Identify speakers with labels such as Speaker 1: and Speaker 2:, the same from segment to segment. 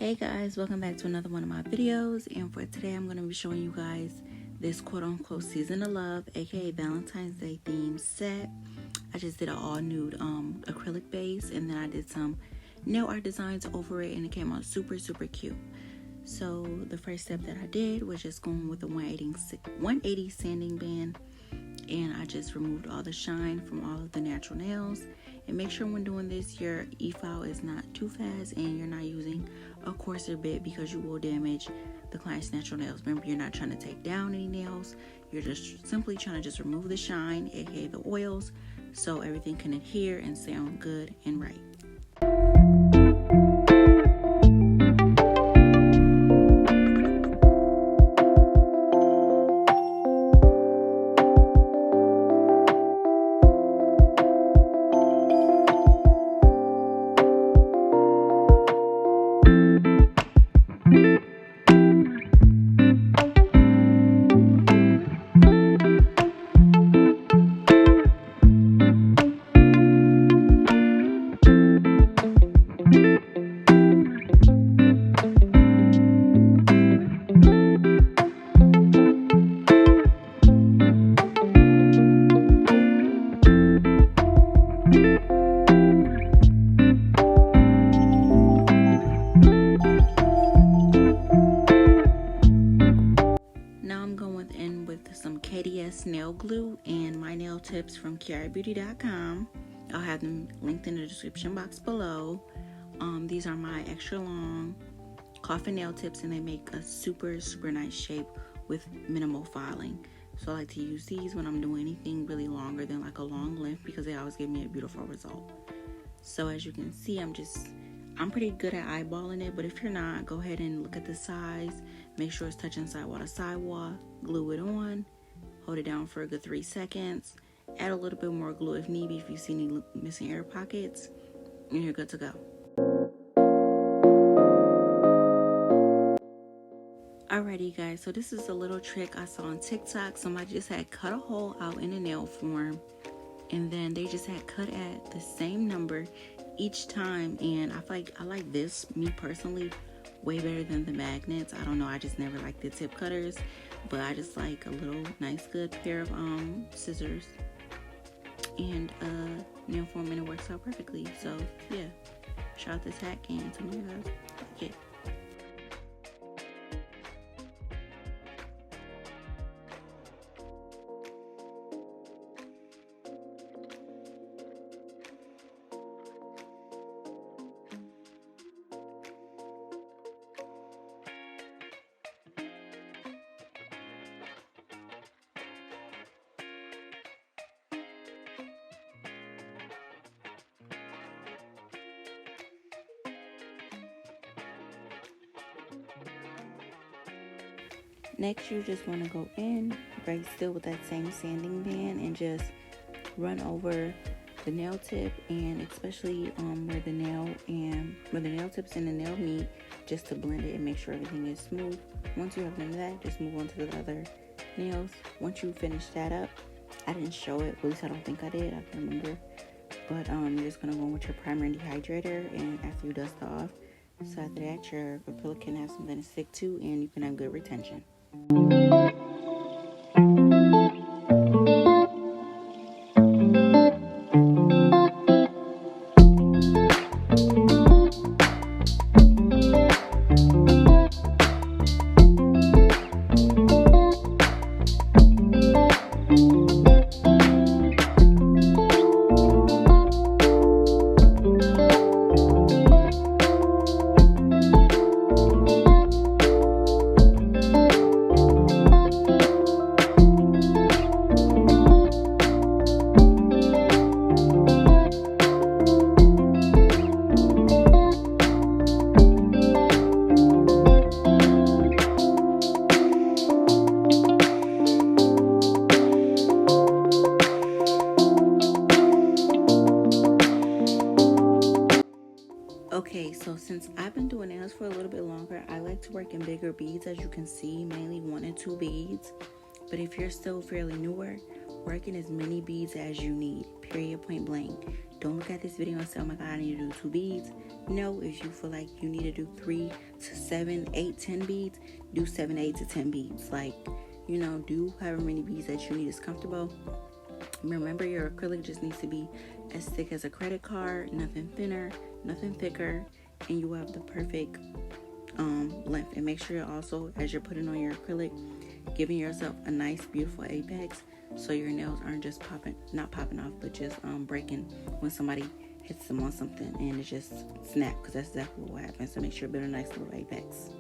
Speaker 1: Hey guys, welcome back to another one of my videos, and for today I'm going to be showing you guys this quote-unquote season of love, aka Valentine's Day themed set. I just did an all nude acrylic base, and then I did some nail art designs over it, and it came out super cute. So the first step that I did was just going with the 180 sanding band, and I just removed all the shine from all of the natural nails. And make sure when doing this, your e-file is not too fast and you're not using a coarser bit, because you will damage the client's natural nails. Remember, you're not trying to take down any nails. You're just simply trying to remove the shine, aka the oils, so everything can adhere and sound good and right. Nail glue and my nail tips from kiarabeauty.com. I'll have them linked in the description box below. These are my extra long coffin nail tips, and they make a super nice shape with minimal filing. So I like to use these when I'm doing anything really longer than like a long length, because they always give me a beautiful result. So as you can see, I'm pretty good at eyeballing it, but if you're not, go ahead and look at the size, make sure it's touching sidewall to sidewall, glue it on. Hold it down for a good 3 seconds. Add a little bit more glue if need be, if you see any missing air pockets, and you're good to go. Alrighty guys, so this is a little trick I saw on TikTok. Somebody just had cut a hole out in a nail form, and then they just had cut at the same number each time. And I like this, me personally, way better than the magnets. I don't know, I just never liked the tip cutters, but I just like a little nice good pair of scissors and nail form, and it works out perfectly. So yeah, shout out this hack, and tell me you guys like it. Next, you just want to go in right still with that same sanding band and just run over the nail tip, and especially where the nail tips and the nail meet, just to blend it and make sure everything is smooth. Once you have done that, just move on to the other nails. Once you finish that up, I didn't show it, at least I don't think I did, I can remember, but you're just going to go in with your primer and dehydrator, and after you dust off, so after that, your acrylic can have something to stick to, and you can have good retention. Okay, so since I've been doing nails for a little bit longer, I like to work in bigger beads, as you can see, mainly 1 and 2 beads. But if you're still fairly newer, Work in as many beads as you need, period, point blank. Don't look at this video and say, oh my God, I need to do 2 beads. No, if you feel like you need to do 3 to 7, 8, 10 beads, do 7, 8 to 10 beads. Like, you know, do however many beads that you need is comfortable. Remember, your acrylic just needs to be as thick as a credit card, nothing thinner, nothing thicker, and you have the perfect length. And make sure you're also, as you're putting on your acrylic, giving yourself a nice, beautiful apex, so your nails aren't just not popping off, but just breaking when somebody hits them on something and it just snap, because that's exactly what happens. So make sure you build a nice little apex.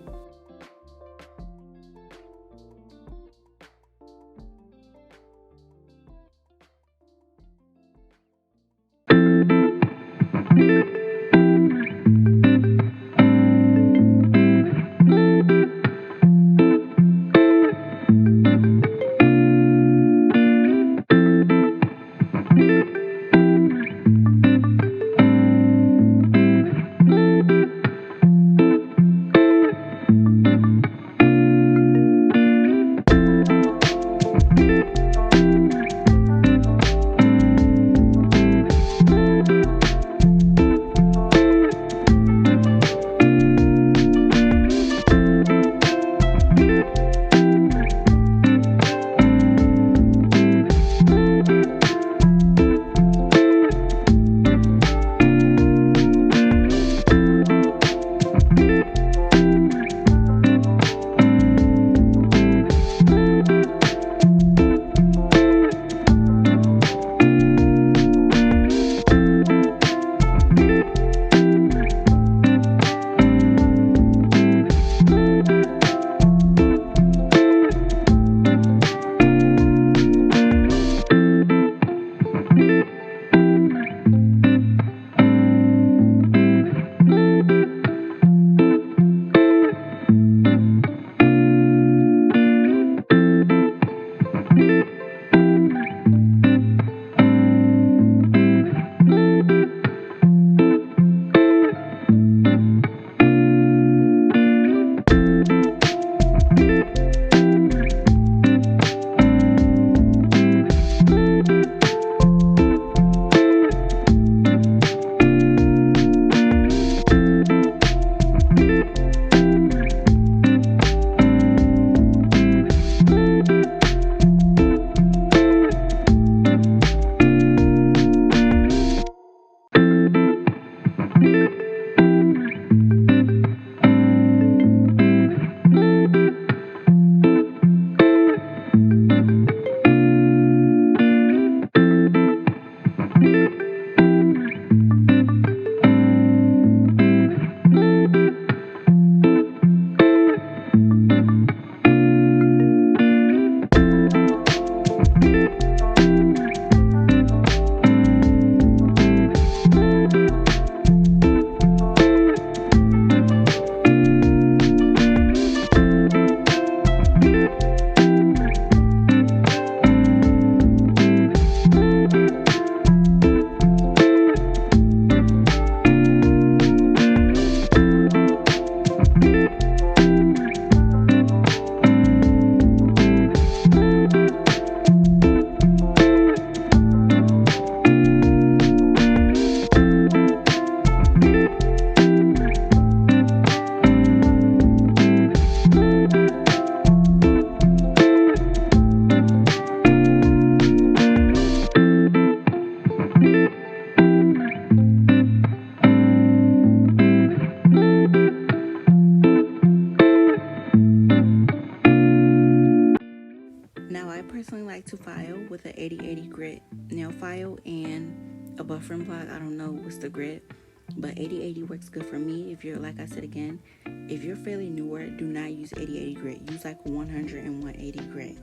Speaker 1: To file with an 80/80 grit nail file and a buffering block. I don't know what's the grit, but 80/80 works good for me. If you're, like I said again, if you're fairly newer, do not use 80/80 grit. Use like 100 and 180 grit.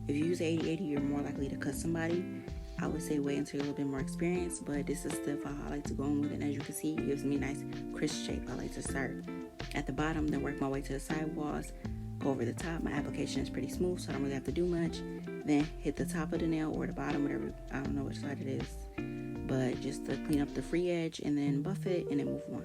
Speaker 1: If you use 80/80, you're more likely to cut somebody. I would say wait until you're a little bit more experienced, but this is the file I like to go in with, and as you can see, it gives me a nice crisp shape. I like to start at the bottom, then work my way to the side walls, go over the top. My application is pretty smooth, so I don't really have to do much. Then hit the top of the nail or the bottom, whatever, I don't know which side it is, but just to clean up the free edge, and then buff it and then move on.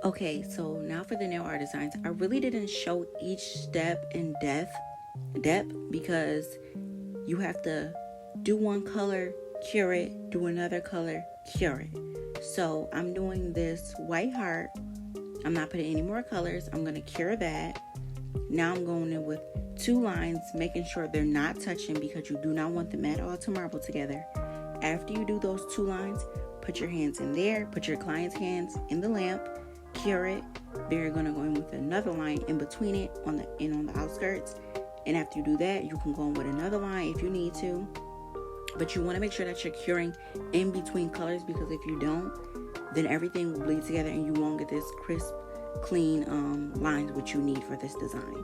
Speaker 1: Okay, so now for the nail art designs. I really didn't show each step in depth because you have to do one color, cure it, do another color, cure it. So I'm doing this white heart. I'm not putting any more colors. I'm going to cure that. Now I'm going in with 2 lines, making sure they're not touching because you do not want them at all to marble together. After you do those 2 lines, put your hands in there, put your client's hands in the lamp, cure it. Then you're going to go in with another line in between it on the outskirts. And after you do that, you can go in with another line if you need to. But you want to make sure that you're curing in between colors, because if you don't, then everything will bleed together and you won't get this crisp, clean lines which you need for this design.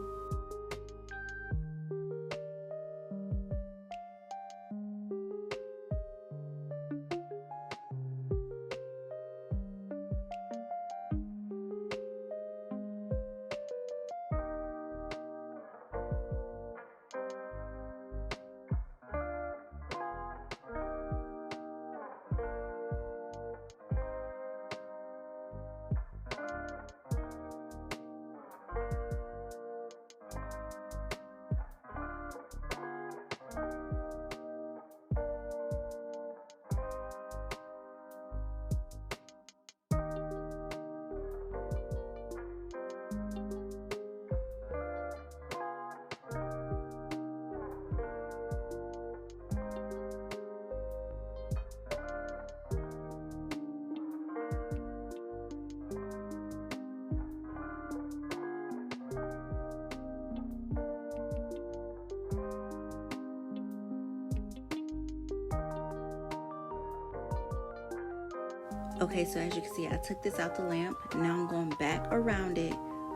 Speaker 1: Okay, so as you can see, I took this out the lamp. Now I'm going back around it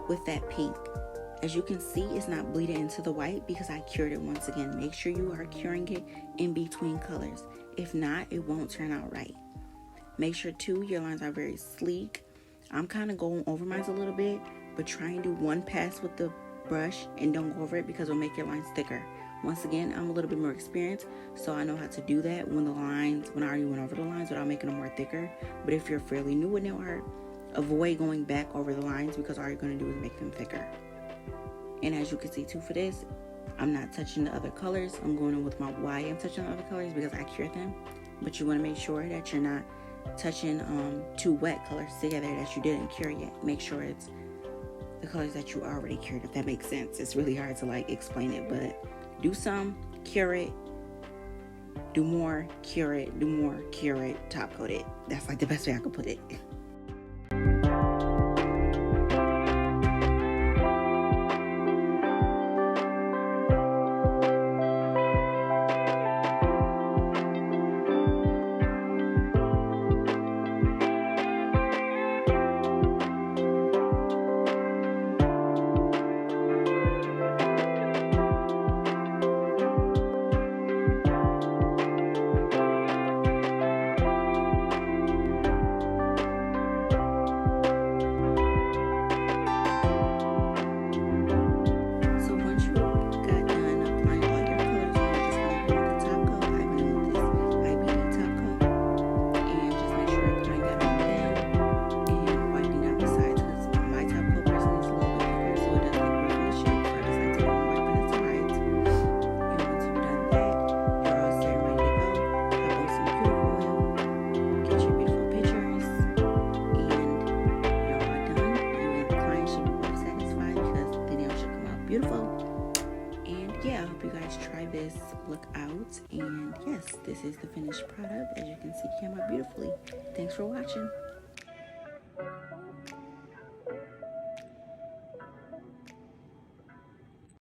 Speaker 1: with that pink. As you can see, it's not bleeding into the white because I cured it once again. Make sure you are curing it in between colors. If not, it won't turn out right. Make sure too, your lines are very sleek. I'm kind of going over mine a little bit, but try and do one pass with the brush and don't go over it because it'll make your lines thicker. Once again, I'm a little bit more experienced, so I know how to do that when I already went over the lines without making them more thicker. But if you're fairly new with nail art, avoid going back over the lines because all you're going to do is make them thicker. And as you can see too, for this, I'm not touching the other colors. I'm going in with my why I'm touching the other colors because I cured them. But you want to make sure that you're not touching 2 wet colors together that you didn't cure yet. Make sure it's the colors that you already cured, if that makes sense. It's really hard to explain it, but do some, cure it, do more, cure it, do more, cure it, top coat it. That's the best way I could put it. beautiful. And yeah, I hope you guys try this look out. And yes, this is the finished product. As you can see, it came out beautifully. Thanks for watching.